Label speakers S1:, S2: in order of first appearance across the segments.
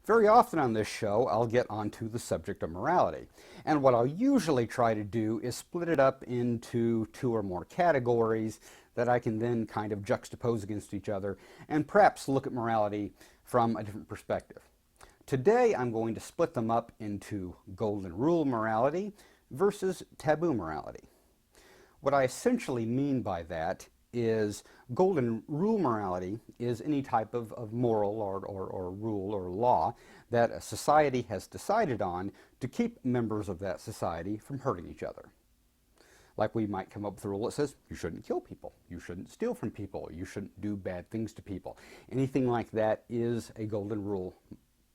S1: Very often on this show, I'll get onto the subject of morality. And what I'll usually try to do is split it up into two or more categories that I can then kind of juxtapose against each other and perhaps look at morality from a different perspective. Today, I'm going to split them up into golden rule morality versus taboo morality. What I essentially mean by that is golden rule morality is any type of moral or rule or law that a society has decided on to keep members of that society from hurting each other. Like we might come up with a rule that says you shouldn't kill people, you shouldn't steal from people, you shouldn't do bad things to people. Anything like that is a golden rule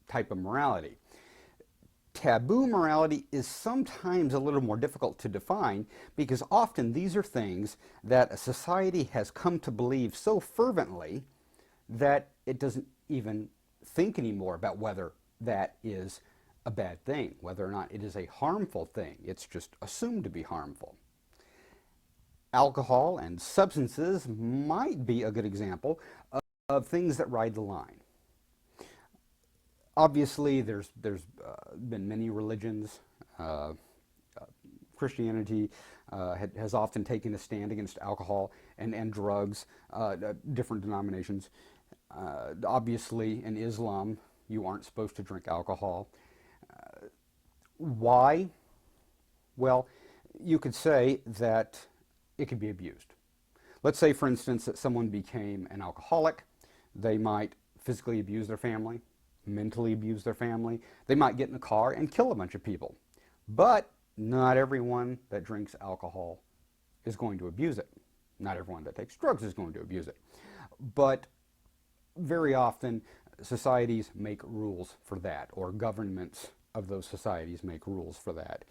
S1: type of morality. Taboo morality is sometimes a little more difficult to define because often these are things that a society has come to believe so fervently that it doesn't even think anymore about whether that is a bad thing, whether or not it is a harmful thing. It's just assumed to be harmful. Alcohol and substances might be a good example of things that ride the line. Obviously, there's been many religions. Christianity has often taken a stand against alcohol and drugs, different denominations. Obviously, in Islam, you aren't supposed to drink alcohol. Why? Well, you could say that it could be abused. Let's say, for instance, that someone became an alcoholic. They might physically abuse their family, mentally abuse their family. They might get in a car and kill a bunch of people. But not everyone that drinks alcohol is going to abuse it. Not everyone that takes drugs is going to abuse it. But very often, societies make rules for that, or governments of those societies make rules for that.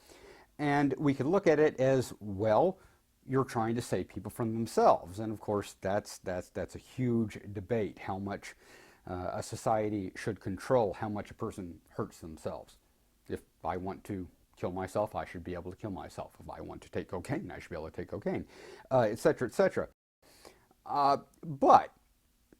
S1: And we could look at it as, well, you're trying to save people from themselves. And of course, that's a huge debate, how much a society should control how much a person hurts themselves. If I want to kill myself, I should be able to kill myself. If I want to take cocaine, I should be able to take cocaine, etc., etc. But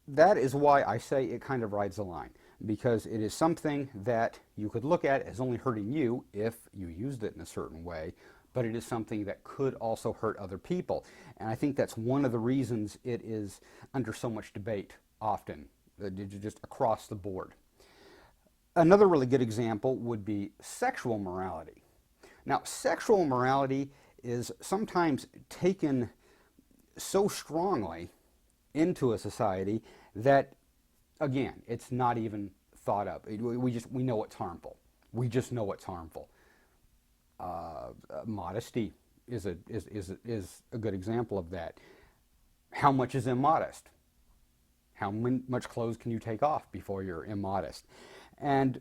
S1: that is why I say it kind of rides the line, because it is something that you could look at as only hurting you if you used it in a certain way, but it is something that could also hurt other people. And I think that's one of the reasons it is under so much debate often, just across the board. Another really good example would be sexual morality. Now, sexual morality is sometimes taken so strongly into a society that, again, it's not even thought of. We know it's harmful. We just know it's harmful. Modesty is a good example of that. How much is immodest? How much clothes can you take off before you're immodest? And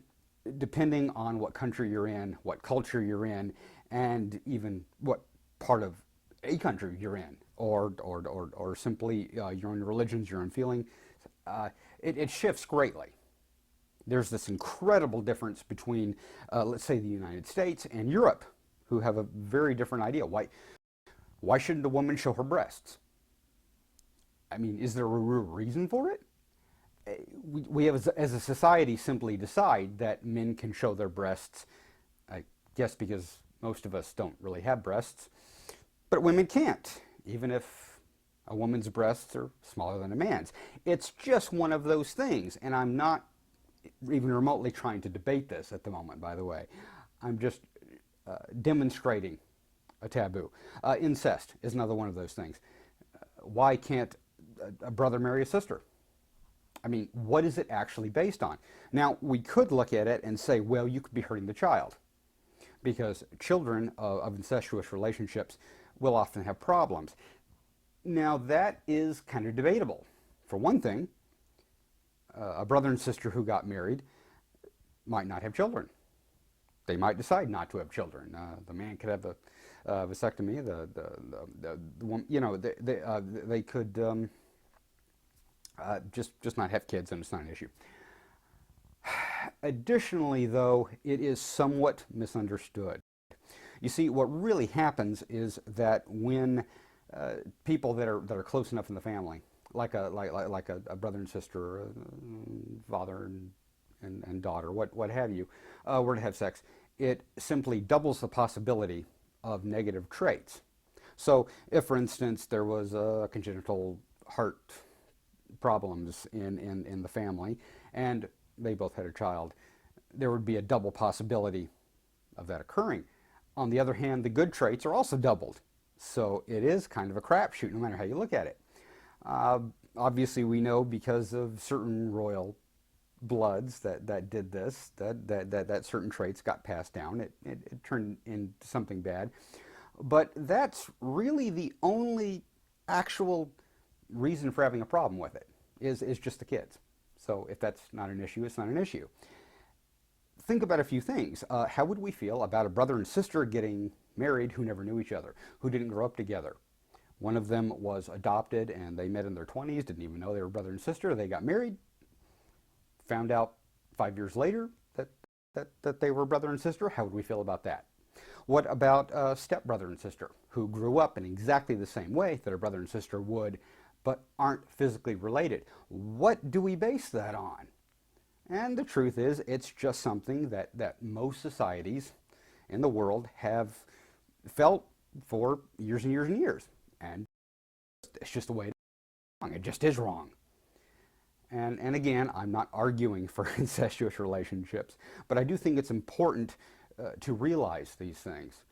S1: depending on what country you're in, what culture you're in, and even what part of a country you're in, or simply your own religions, your own feeling, it shifts greatly. There's this incredible difference between, let's say, the United States and Europe, who have a very different idea. Why shouldn't a woman show her breasts? I mean, is there a real reason for it? We have, as a society, simply decide that men can show their breasts, I guess because most of us don't really have breasts, but women can't, even if a woman's breasts are smaller than a man's. It's just one of those things, and I'm not even remotely trying to debate this at the moment, by the way. I'm just demonstrating a taboo. Incest is another one of those things. Why can't a brother marry a sister? I mean, what is it actually based on? Now, we could look at it and say, well, you could be hurting the child, because children of incestuous relationships will often have problems. Now, that is kind of debatable. For one thing, a brother and sister who got married might not have children. They might decide not to have children. The man could have a vasectomy. They could just not have kids, and it's not an issue. Additionally, though, it is somewhat misunderstood. You see, what really happens is that when people that are close enough in the family, like a brother and sister, or a father and daughter, what have you, were to have sex, it simply doubles the possibility of negative traits. So if, for instance, there was congenital heart problems in the family and they both had a child, there would be a double possibility of that occurring. On the other hand, the good traits are also doubled. So it is kind of a crapshoot no matter how you look at it. Obviously, we know because of certain royal bloods that did this, that certain traits got passed down. It turned into something bad. But that's really the only actual reason for having a problem with it, is just the kids. So if that's not an issue, it's not an issue. Think about a few things. How would we feel about a brother and sister getting married who never knew each other, who didn't grow up together? One of them was adopted and they met in their 20s, didn't even know they were brother and sister. They got married, found out 5 years later that they were brother and sister. How would we feel about that? What about a stepbrother and sister who grew up in exactly the same way that a brother and sister would, but aren't physically related? What do we base that on? And the truth is, it's just something that most societies in the world have felt for years and years and years. And it's just the way it's wrong. It just is wrong. And again, I'm not arguing for incestuous relationships, but I do think it's important to realize these things.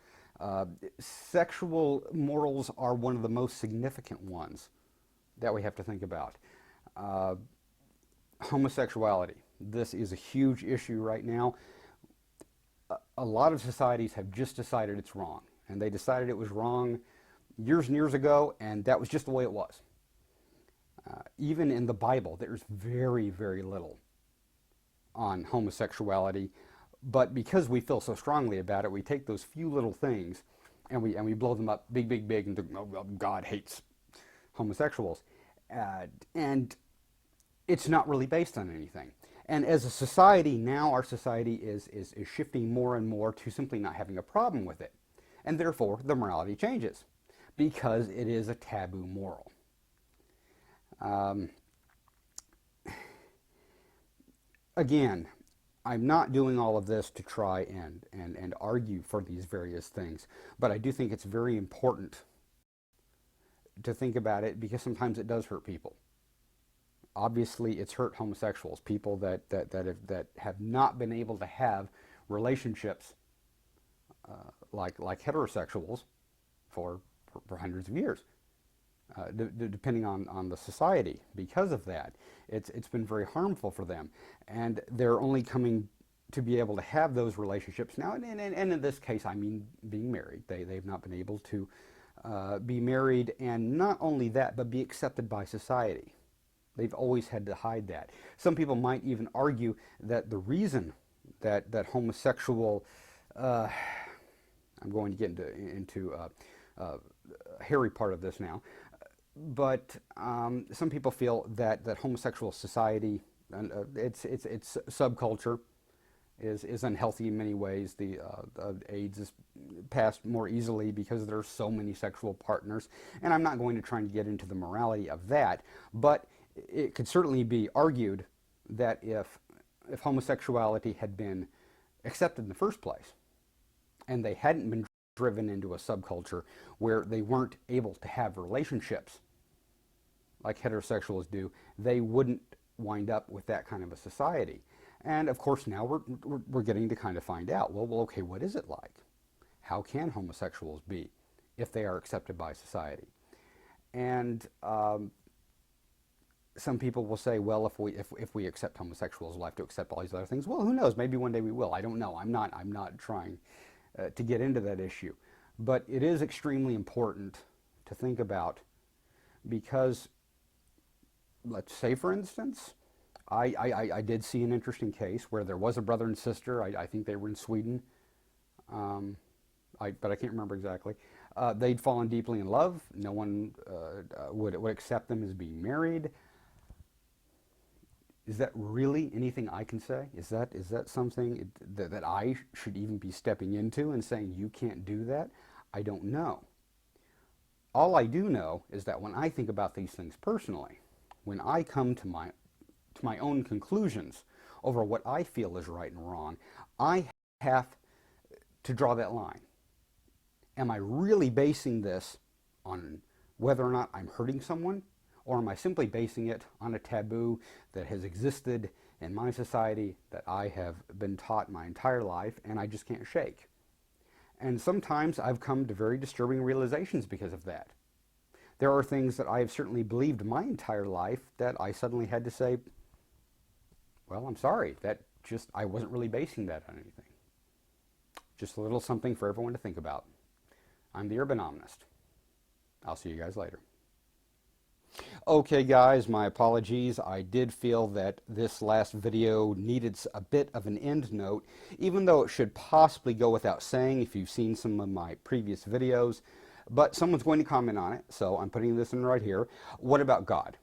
S1: Sexual morals are one of the most significant ones that we have to think about. Homosexuality. This is a huge issue right now. A lot of societies have just decided it's wrong, and they decided it was wrong years and years ago, and that was just the way it was. Even in the Bible, there's very, very little on homosexuality, but because we feel so strongly about it, we take those few little things and we blow them up big, big, big, and think, oh, well, God hates homosexuals. And it's not really based on anything. And as a society, now our society is shifting more and more to simply not having a problem with it. And therefore, the morality changes because it is a taboo moral. Again, I'm not doing all of this to try and argue for these various things, but I do think it's very important to think about it because sometimes it does hurt people. Obviously, it's hurt homosexuals, people that have not been able to have relationships like heterosexuals for hundreds of years, depending on the society. Because of that, it's been very harmful for them, and they're only coming to be able to have those relationships now. And in this case, I mean being married. They've not been able to be married, and not only that, but be accepted by society. They've always had to hide that. Some people might even argue that the reason that homosexual, I'm going to get into a hairy part of this now, but some people feel that homosexual society, its subculture, is unhealthy in many ways. The AIDS is passed more easily because there are so many sexual partners, and I'm not going to try and get into the morality of that, but it could certainly be argued that if homosexuality had been accepted in the first place, and they hadn't been driven into a subculture where they weren't able to have relationships like heterosexuals do, they wouldn't wind up with that kind of a society. And of course now we're getting to kind of find out, well, okay, what is it like? How can homosexuals be if they are accepted by society? And some people will say, well, if we accept homosexuals, we'll have to accept all these other things. Well, who knows? Maybe one day we will. I don't know. I'm not trying to get into that issue, but it is extremely important to think about, because let's say, for instance, I did see an interesting case where there was a brother and sister. I think they were in Sweden, but I can't remember exactly. They'd fallen deeply in love. No one would accept them as being married. Is that really anything I can say? Is that something that I should even be stepping into and saying, you can't do that? I don't know. All I do know is that when I think about these things personally, when I come to my own conclusions over what I feel is right and wrong, I have to draw that line. Am I really basing this on whether or not I'm hurting someone, or am I simply basing it on a taboo that has existed in my society that I have been taught my entire life and I just can't shake? And sometimes I've come to very disturbing realizations because of that. There are things that I have certainly believed my entire life that I suddenly had to say, well, I'm sorry, I wasn't really basing that on anything. Just a little something for everyone to think about. I'm the Urban Omnist. I'll see you guys later. Okay guys, my apologies. I did feel that this last video needed a bit of an end note, even though it should possibly go without saying if you've seen some of my previous videos. But someone's going to comment on it, so I'm putting this in right here. What about God?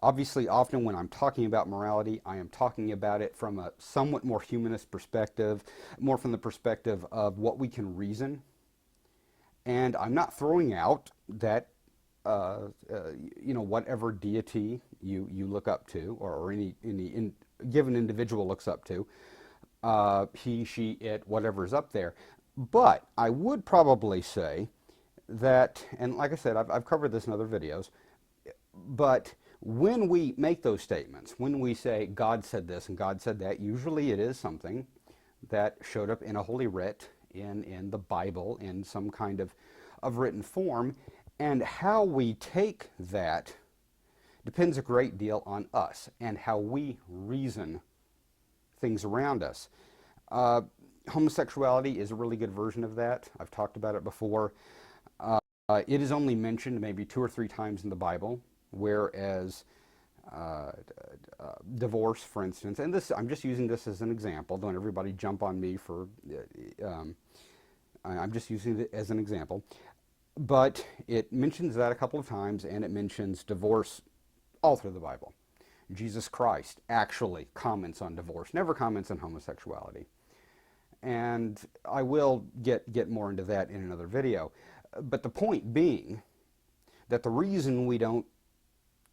S1: Obviously, often when I'm talking about morality, I am talking about it from a somewhat more humanist perspective, more from the perspective of what we can reason. And I'm not throwing out that, whatever deity you look up to, or any given individual looks up to, he, she, it, whatever's up there. But I would probably say that, and like I said, I've covered this in other videos, but when we make those statements, when we say God said this and God said that, usually it is something that showed up in a holy writ, in the Bible, in some kind of written form, and how we take that depends a great deal on us and how we reason things around us. Homosexuality is a really good version of that. I've talked about it before. It is only mentioned maybe 2 or 3 times in the Bible, whereas divorce, for instance, and this, I'm just using this as an example. Don't everybody jump on me for, I'm just using it as an example. But it mentions that a couple of times, and it mentions divorce all through the Bible. Jesus Christ actually comments on divorce, never comments on homosexuality. And I will get more into that in another video. But the point being that the reason we don't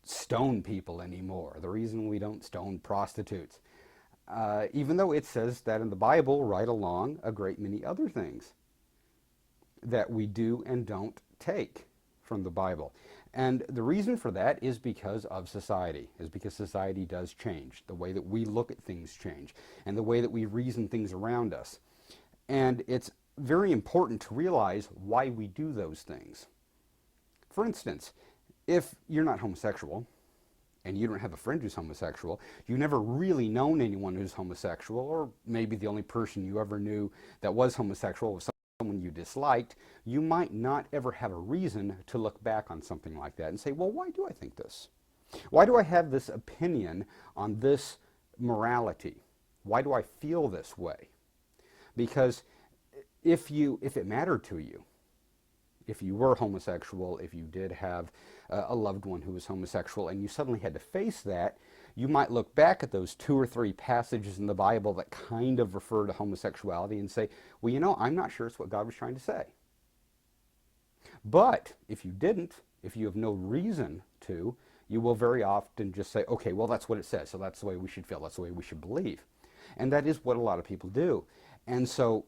S1: stone people anymore, the reason we don't stone prostitutes, even though it says that in the Bible right along a great many other things that we do and don't take from the Bible. And the reason for that is because of society, is because society does change. The way that we look at things change, and the way that we reason things around us. And it's very important to realize why we do those things. For instance, if you're not homosexual, and you don't have a friend who's homosexual, you've never really known anyone who's homosexual, or maybe the only person you ever knew that was homosexual was someone you disliked, you might not ever have a reason to look back on something like that and say, well, why do I think this? Why do I have this opinion on this morality? Why do I feel this way? Because if it mattered to you, if you were homosexual, if you did have a loved one who was homosexual, and you suddenly had to face that, you might look back at those 2 or 3 passages in the Bible that kind of refer to homosexuality and say, well, I'm not sure it's what God was trying to say. But if you didn't, if you have no reason to, you will very often just say, okay, well, that's what it says, so that's the way we should feel, that's the way we should believe. And that is what a lot of people do. And so,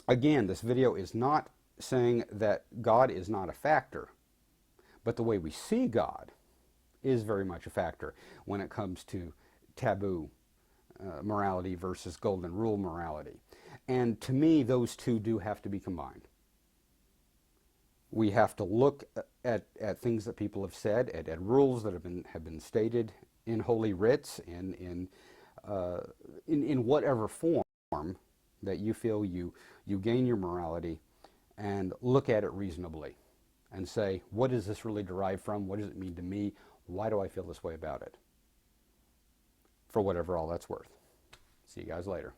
S1: again, this video is not saying that God is not a factor, but the way we see God is very much a factor when it comes to taboo morality versus golden rule morality. And to me, those two do have to be combined. We have to look at things that people have said, at rules that have been stated in holy writs, in whatever form that you feel you gain your morality, and look at it reasonably and say, what is this really derived from? What does it mean to me? Why do I feel this way about it? For whatever all that's worth. See you guys later.